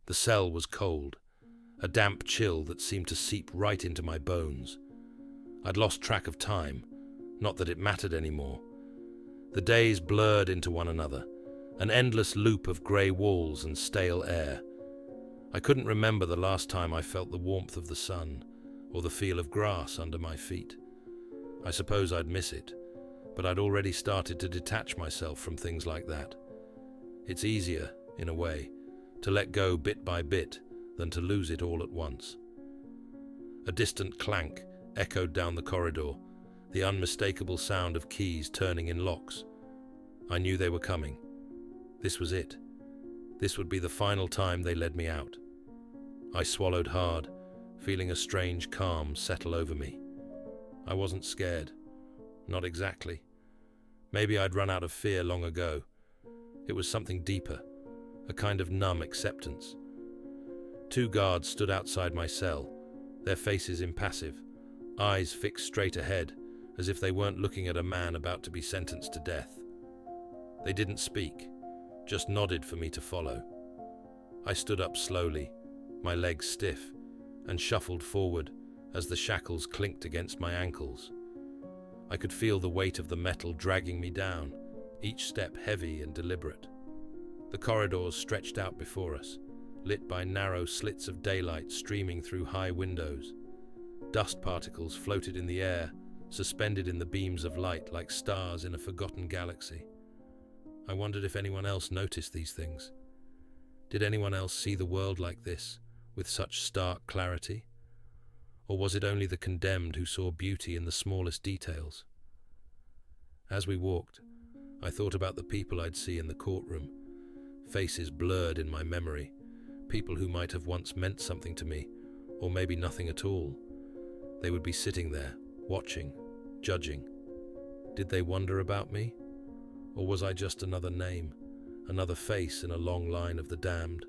The cell was cold, a damp chill that seemed to seep right into my bones. I'd lost track of time, not that it mattered anymore. The days blurred into one another, an endless loop of grey walls and stale air. I couldn't remember the last time I felt the warmth of the sun or the feel of grass under my feet. I suppose I'd miss it, but I'd already started to detach myself from things like that. It's easier, in a way, to let go bit by bit than to lose it all at once. A distant clank echoed down the corridor, the unmistakable sound of keys turning in locks. I knew they were coming. This was it. This would be the final time they led me out. I swallowed hard, feeling a strange calm settle over me. I wasn't scared. Not exactly. Maybe I'd run out of fear long ago. It was something deeper, a kind of numb acceptance. 2 guards stood outside my cell, their faces impassive, eyes fixed straight ahead, as if they weren't looking at a man about to be sentenced to death. They didn't speak, just nodded for me to follow. I stood up slowly, my legs stiff, and shuffled forward as the shackles clinked against my ankles. I could feel the weight of the metal dragging me down, each step heavy and deliberate. The corridors stretched out before us, lit by narrow slits of daylight streaming through high windows. Dust particles floated in the air, suspended in the beams of light like stars in a forgotten galaxy. I wondered if anyone else noticed these things. Did anyone else see the world like this, with such stark clarity? Or was it only the condemned who saw beauty in the smallest details? As we walked, I thought about the people I'd see in the courtroom, faces blurred in my memory, people who might have once meant something to me, or maybe nothing at all. They would be sitting there, watching, judging. Did they wonder about me? Or was I just another name, another face in a long line of the damned?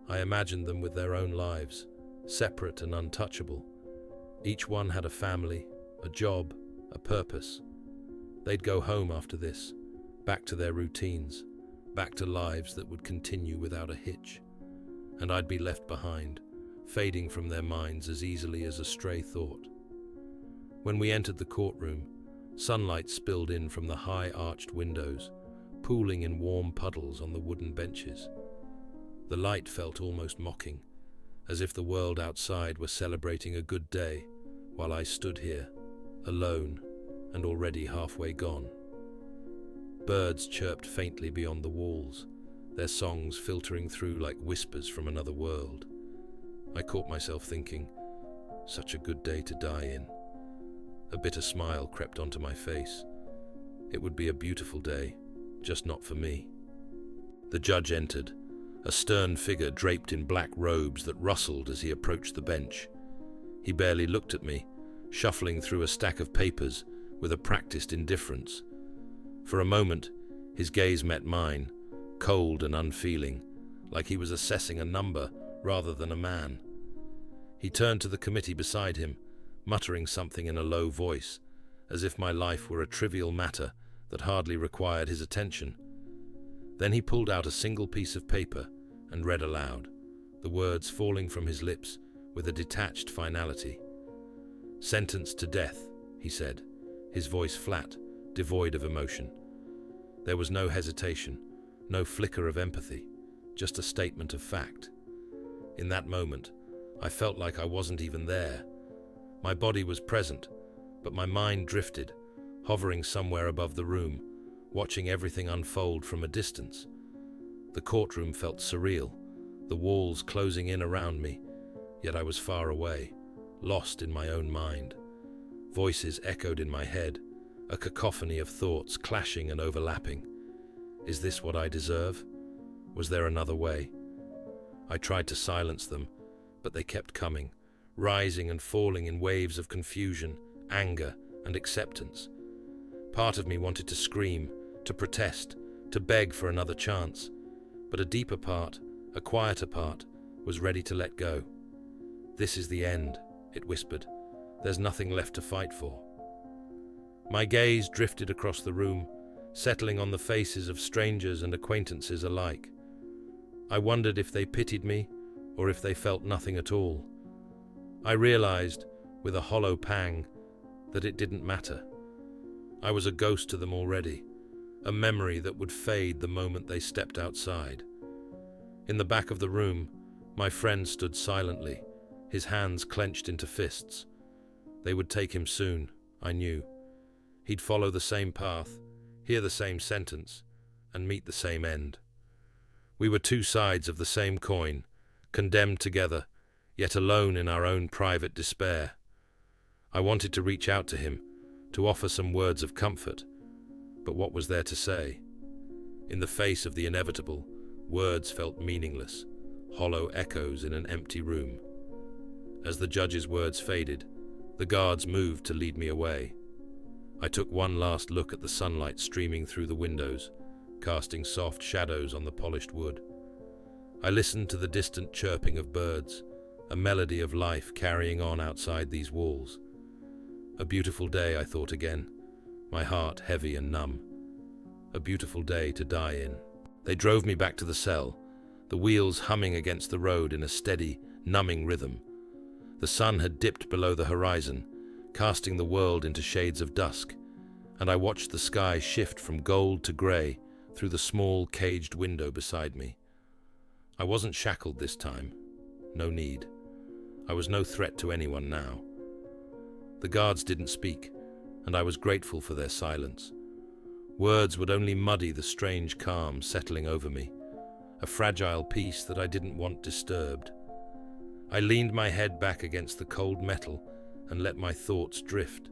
I imagined them with their own lives, separate and untouchable. Each one had a family, a job, a purpose. They'd go home after this, back to their routines, back to lives that would continue without a hitch. And I'd be left behind, fading from their minds as easily as a stray thought. When we entered the courtroom, sunlight spilled in from the high-arched windows, pooling in warm puddles on the wooden benches. The light felt almost mocking, as if the world outside were celebrating a good day, while I stood here, alone and already halfway gone. Birds chirped faintly beyond the walls, their songs filtering through like whispers from another world. I caught myself thinking, such a good day to die in. A bitter smile crept onto my face. It would be a beautiful day, just not for me. The judge entered, a stern figure draped in black robes that rustled as he approached the bench. He barely looked at me, shuffling through a stack of papers with a practiced indifference. For a moment, his gaze met mine, cold and unfeeling, like he was assessing a number rather than a man. He turned to the committee beside him, muttering something in a low voice, as if my life were a trivial matter that hardly required his attention. Then he pulled out a single piece of paper and read aloud, the words falling from his lips with a detached finality. "Sentenced to death," he said, his voice flat, devoid of emotion. There was no hesitation, no flicker of empathy, just a statement of fact. In that moment, I felt like I wasn't even there. My body was present, but my mind drifted, hovering somewhere above the room, watching everything unfold from a distance. The courtroom felt surreal, the walls closing in around me, yet I was far away, lost in my own mind. Voices echoed in my head, a cacophony of thoughts clashing and overlapping. Is this what I deserve? Was there another way? I tried to silence them, but they kept coming, rising and falling in waves of confusion, anger, and acceptance. Part of me wanted to scream, to protest, to beg for another chance, but a deeper part, a quieter part, was ready to let go. "This is the end," it whispered. "There's nothing left to fight for." My gaze drifted across the room, settling on the faces of strangers and acquaintances alike. I wondered if they pitied me or if they felt nothing at all. I realized, with a hollow pang, that it didn't matter. I was a ghost to them already, a memory that would fade the moment they stepped outside. In the back of the room, my friend stood silently, his hands clenched into fists. They would take him soon, I knew. He'd follow the same path, hear the same sentence, and meet the same end. We were two sides of the same coin, condemned together, yet alone in our own private despair. I wanted to reach out to him, to offer some words of comfort, but what was there to say? In the face of the inevitable, words felt meaningless, hollow echoes in an empty room. As the judge's words faded, the guards moved to lead me away. I took one last look at the sunlight streaming through the windows, casting soft shadows on the polished wood. I listened to the distant chirping of birds, a melody of life carrying on outside these walls. A beautiful day, I thought again, my heart heavy and numb. A beautiful day to die in. They drove me back to the cell, the wheels humming against the road in a steady, numbing rhythm. The sun had dipped below the horizon, casting the world into shades of dusk, and I watched the sky shift from gold to grey through the small, caged window beside me. I wasn't shackled this time. No need. I was no threat to anyone now. The guards didn't speak, and I was grateful for their silence. Words would only muddy the strange calm settling over me, a fragile peace that I didn't want disturbed. I leaned my head back against the cold metal and let my thoughts drift,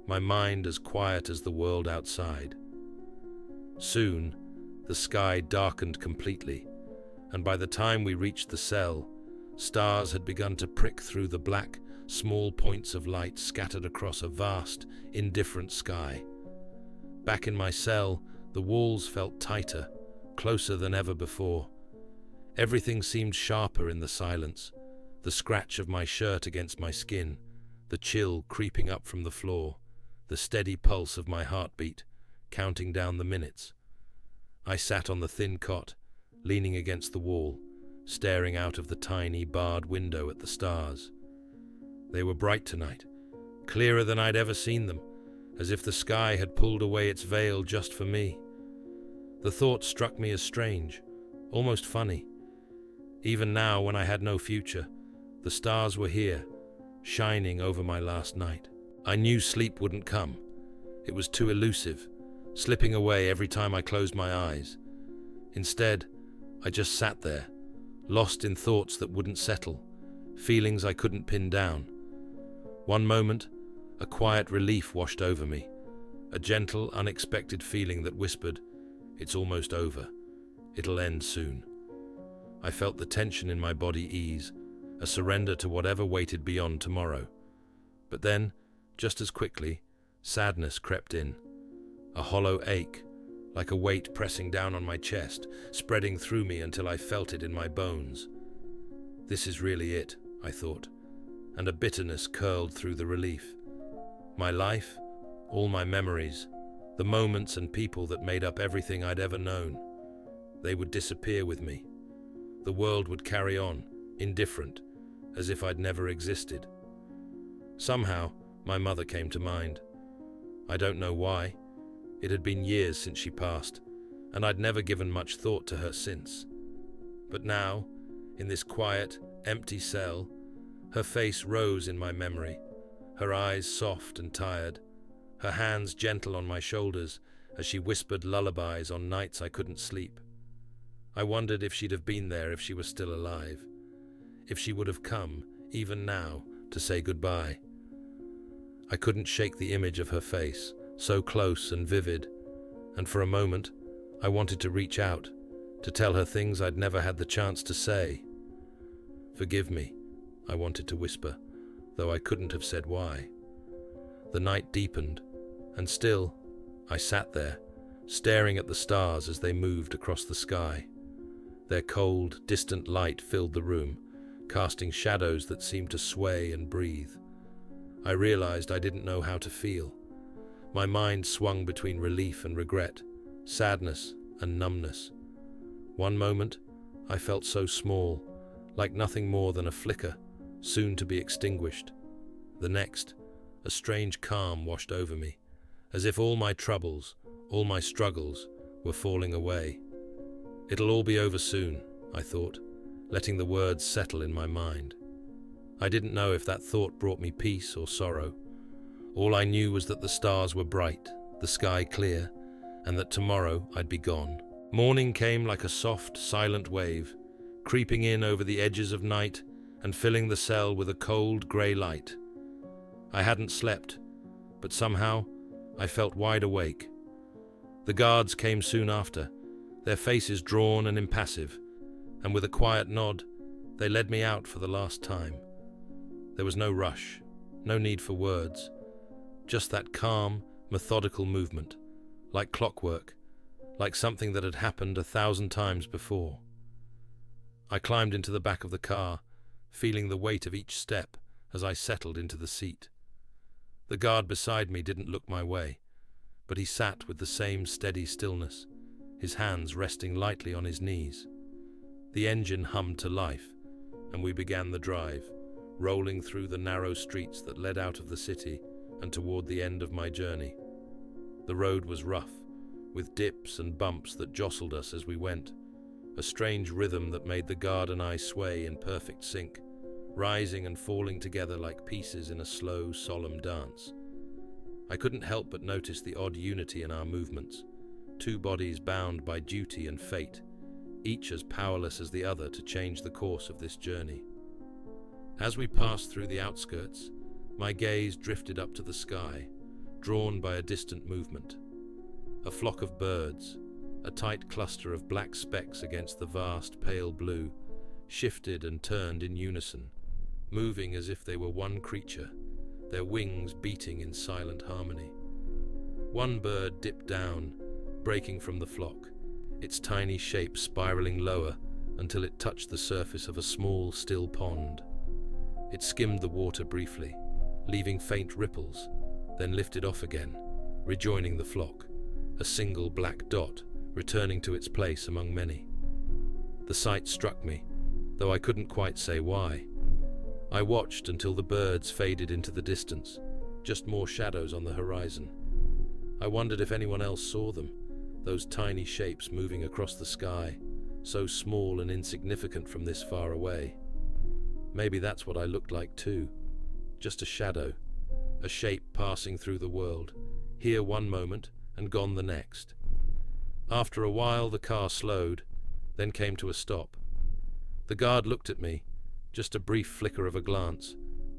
my mind as quiet as the world outside. Soon, the sky darkened completely, and by the time we reached the cell, stars had begun to prick through the black, small points of light scattered across a vast, indifferent sky. Back in my cell, the walls felt tighter, closer than ever before. Everything seemed sharper in the silence, the scratch of my shirt against my skin, the chill creeping up from the floor, the steady pulse of my heartbeat, counting down the minutes. I sat on the thin cot, leaning against the wall, staring out of the tiny, barred window at the stars. They were bright tonight, clearer than I'd ever seen them, as if the sky had pulled away its veil just for me. The thought struck me as strange, almost funny. Even now, when I had no future, the stars were here, shining over my last night. I knew sleep wouldn't come. It was too elusive, slipping away every time I closed my eyes. Instead, I just sat there, lost in thoughts that wouldn't settle, feelings I couldn't pin down. One moment, a quiet relief washed over me, a gentle, unexpected feeling that whispered, "It's almost over. It'll end soon." I felt the tension in my body ease, a surrender to whatever waited beyond tomorrow. But then, just as quickly, sadness crept in, a hollow ache, like a weight pressing down on my chest, spreading through me until I felt it in my bones. This is really it, I thought, and a bitterness curled through the relief. My life, all my memories, the moments and people that made up everything I'd ever known, they would disappear with me. The world would carry on, indifferent, as if I'd never existed. Somehow, my mother came to mind. I don't know why. It had been years since she passed, and I'd never given much thought to her since. But now, in this quiet, empty cell, her face rose in my memory, her eyes soft and tired, her hands gentle on my shoulders as she whispered lullabies on nights I couldn't sleep. I wondered if she'd have been there if she were still alive, if she would have come, even now, to say goodbye. I couldn't shake the image of her face, so close and vivid, and for a moment, I wanted to reach out, to tell her things I'd never had the chance to say. "Forgive me," I wanted to whisper, though I couldn't have said why. The night deepened, and still, I sat there, staring at the stars as they moved across the sky. Their cold, distant light filled the room, casting shadows that seemed to sway and breathe. I realized I didn't know how to feel. My mind swung between relief and regret, sadness and numbness. One moment, I felt so small, like nothing more than a flicker, soon to be extinguished. The next, a strange calm washed over me, as if all my troubles, all my struggles, were falling away. It'll all be over soon, I thought, letting the words settle in my mind. I didn't know if that thought brought me peace or sorrow. All I knew was that the stars were bright, the sky clear, and that tomorrow I'd be gone. Morning came like a soft, silent wave, creeping in over the edges of night and filling the cell with a cold, grey light. I hadn't slept, but somehow I felt wide awake. The guards came soon after, their faces drawn and impassive, and with a quiet nod, they led me out for the last time. There was no rush, no need for words, just that calm, methodical movement, like clockwork, like something that had happened 1,000 times before. I climbed into the back of the car, feeling the weight of each step as I settled into the seat. The guard beside me didn't look my way, but he sat with the same steady stillness, his hands resting lightly on his knees. The engine hummed to life, and we began the drive, rolling through the narrow streets that led out of the city and toward the end of my journey. The road was rough, with dips and bumps that jostled us as we went, a strange rhythm that made the guard and I sway in perfect sync, rising and falling together like pieces in a slow, solemn dance. I couldn't help but notice the odd unity in our movements, two bodies bound by duty and fate, each as powerless as the other to change the course of this journey. As we passed through the outskirts, my gaze drifted up to the sky, drawn by a distant movement. A flock of birds, a tight cluster of black specks against the vast pale blue, shifted and turned in unison, moving as if they were one creature, their wings beating in silent harmony. One bird dipped down, breaking from the flock, its tiny shape spiraling lower until it touched the surface of a small, still pond. It skimmed the water briefly, leaving faint ripples, then lifted off again, rejoining the flock, a single black dot returning to its place among many. The sight struck me, though I couldn't quite say why. I watched until the birds faded into the distance, just more shadows on the horizon. I wondered if anyone else saw them, those tiny shapes moving across the sky, so small and insignificant from this far away. Maybe that's what I looked like too, just a shadow, a shape passing through the world, here one moment and gone the next. After a while the car slowed, then came to a stop. The guard looked at me, just a brief flicker of a glance,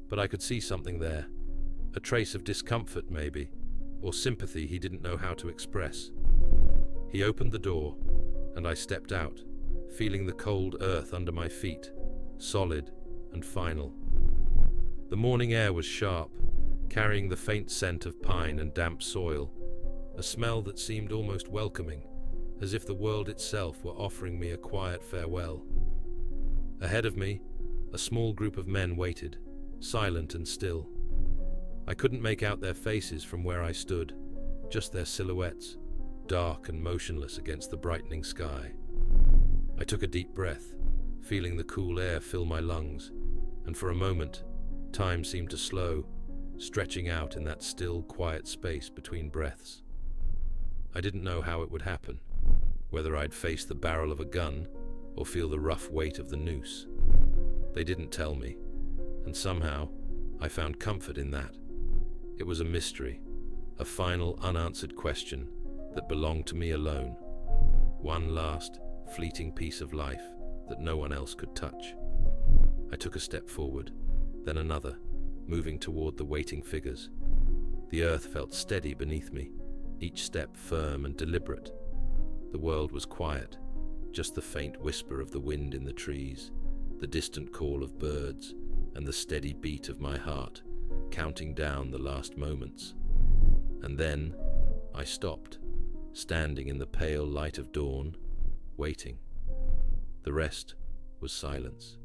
but I could see something there, a trace of discomfort maybe, or sympathy he didn't know how to express. He opened the door, and I stepped out, feeling the cold earth under my feet, solid and final. The morning air was sharp, carrying the faint scent of pine and damp soil, a smell that seemed almost welcoming, as if the world itself were offering me a quiet farewell. Ahead of me, a small group of men waited, silent and still. I couldn't make out their faces from where I stood, just their silhouettes, dark and motionless against the brightening sky. I took a deep breath, feeling the cool air fill my lungs, and for a moment, time seemed to slow, stretching out in that still, quiet space between breaths. I didn't know how it would happen, whether I'd face the barrel of a gun or feel the rough weight of the noose. They didn't tell me, and somehow I found comfort in that. It was a mystery, a final unanswered question that belonged to me alone, one last, fleeting piece of life that no one else could touch. I took a step forward, then another, moving toward the waiting figures. The earth felt steady beneath me, each step firm and deliberate. The world was quiet, just the faint whisper of the wind in the trees, the distant call of birds, and the steady beat of my heart, counting down the last moments. And then I stopped, standing in the pale light of dawn, waiting. The rest was silence.